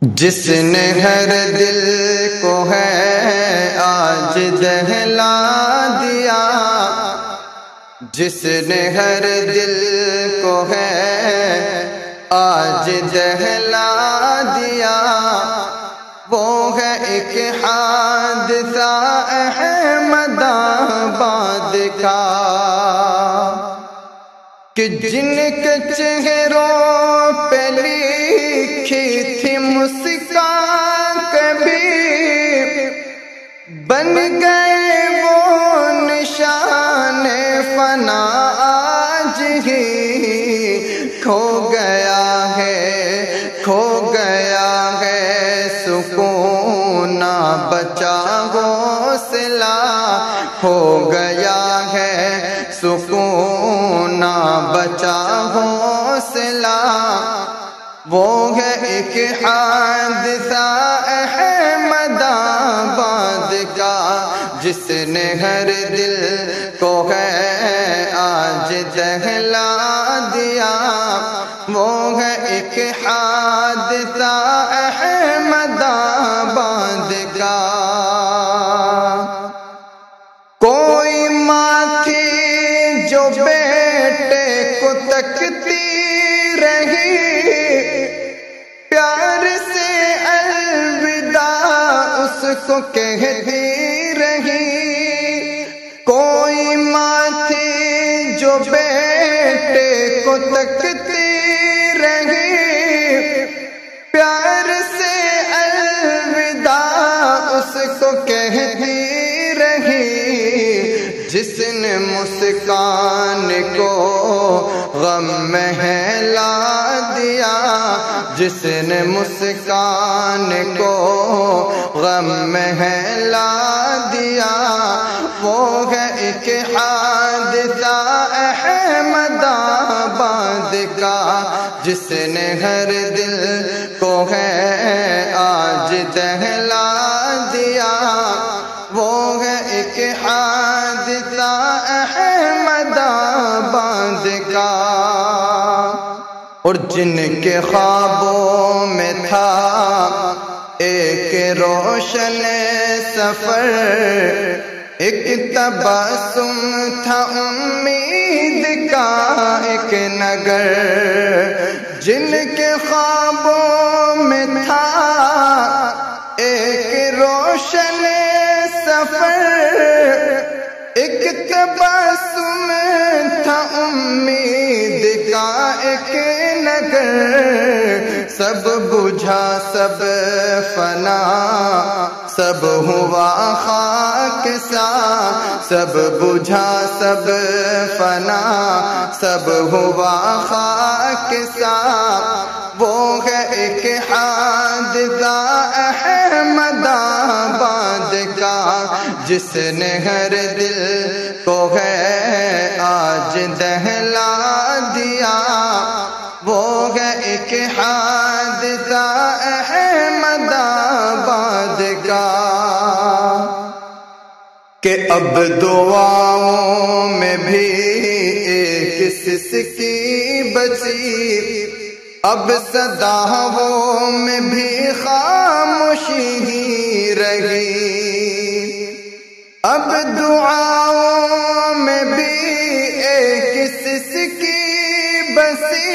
جس نے ہر دل کو ہے آج دہلا دیا، جس نے ہر دل کو ہے آج دہلا دیا، وہ ہے ایک حادثہ احمد آباد کا، کہ جن کے چہروں پہ لکھی تھی مسکان کبھی، بن گئے وہ نشان فنا آج ہی کھو گیا ہے سکون نہ بچا حوصلہ، ہو گیا ہے سکون نہ بچا حوصلہ، وہ ہے ایک حادثہ احمد آباد کا، جس نے ہر دل کو ہے آج دہلا دیا، وہ ہے ایک حادثہ احمد آباد کا۔ کوئی ماں تھی جو بیٹے کو تکتی رہی، پیار سے الوداع اس کو کہتی رہی۔ کوئی ماں تھی جو بیٹے کو تکتی رہی، پیار سے الوداع اس کو کہتی رہی، جس نے مسکان کو غم مہلا دیا، جس نے مسکان کو غم مہلا دیا، وہ ہے ایک حادثہ احمد آباد کا، جس نے ہر دل کو ہے آج دہلا دیا، وہ ہے ایک حادثہ احمد آباد کا۔ اور جن کے خوابوں میں تھا ایک روشن سفر، ایک تبسم تھا امید کا ایک نگر، جن کے خوابوں میں تھا ایک روشن سفر، ایک تبسم تھا امید کا ایک نگر، سب بجھا سب فنا، سب ہوا خاک سا، سب بجھا سب فنا، سب ہوا خاک سا، وہ ہے ایک حادثہ احمد آباد کا، جس نے ہر دل کو ہے آج دہلا دیا، وہ ہے ایک حادثہ احمد آباد کا۔ کہ اب دعاؤں میں بھی ایک سسکی بچی، اب صداؤں میں بھی خاموشی ہی رہی، اب دعاؤں میں بھی ایک سسکی بسی،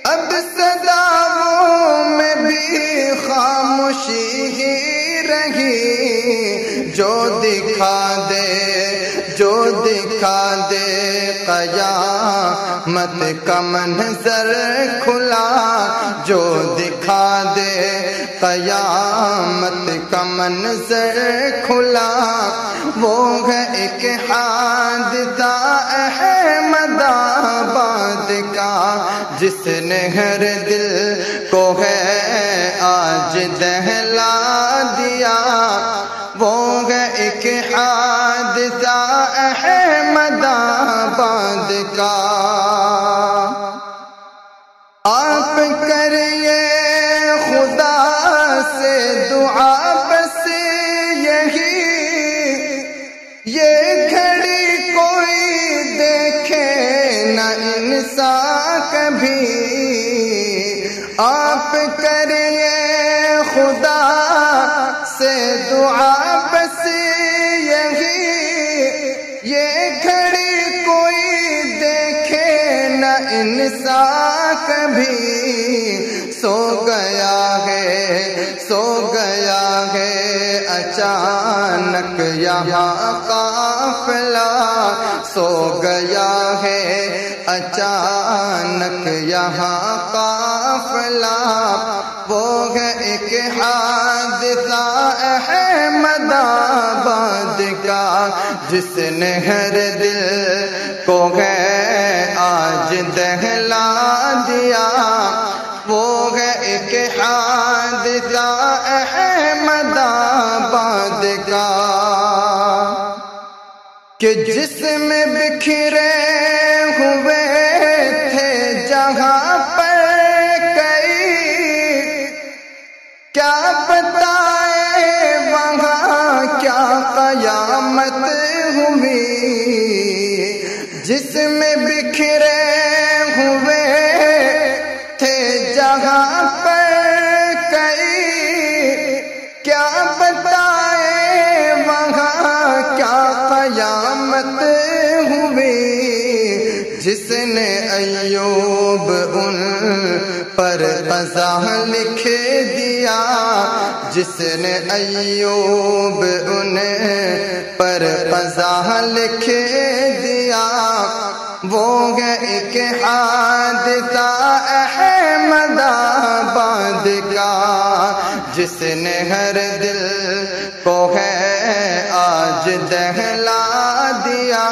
اب صداؤں میں بھی خاموشی ہی رہی، جو دکھا دے قیامت کا منظر کھلا، جو دکھا دے قیامت کا منظر کھلا، وہ ہے ایک حادثہ احمد آباد کا، جس نے ہر دل کو ہے آج دہلا دیا، وہ ہے ایک حادثہ احمد آباد کا۔ آپ کریے خدا سے دعا بس یہی، یہ گھڑی کوئی دیکھے نہ انسان کبھی، آپ کریے دعا بس یہی یہ گھڑی کوئی دیکھے نہ انسان کبھی سو گیا ہے اچانک یہاں قافلہ سو گیا ہے اچانک یہاں قافلہ وہ ہے ایک حادثہ احمد آباد کا جس نے ہر دل کو ہے آج دہلا دیا وہ ہے ایک حادثہ احمد آباد کا کہ جس میں بکھرے ہوئے تھے جہاں پر کئی کیا بتائے وہاں کیا قیامت ہوئی جس میں بکھرے ہوئے تھے جہاں پر کئی کیا بتائے وہاں کیا قیامت ہوئی جس نے ایوب ان پر قضا لکھ دیا جس نے ایوب ان پر قضا لکھ دیا وہ ہے ایک حادثہ احمد آباد کا جس نے ہر دل کو ہے آج دہلا دیا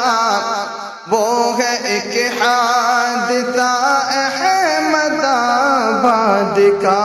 وہ ہے ایک حادثہ احمد آباد کا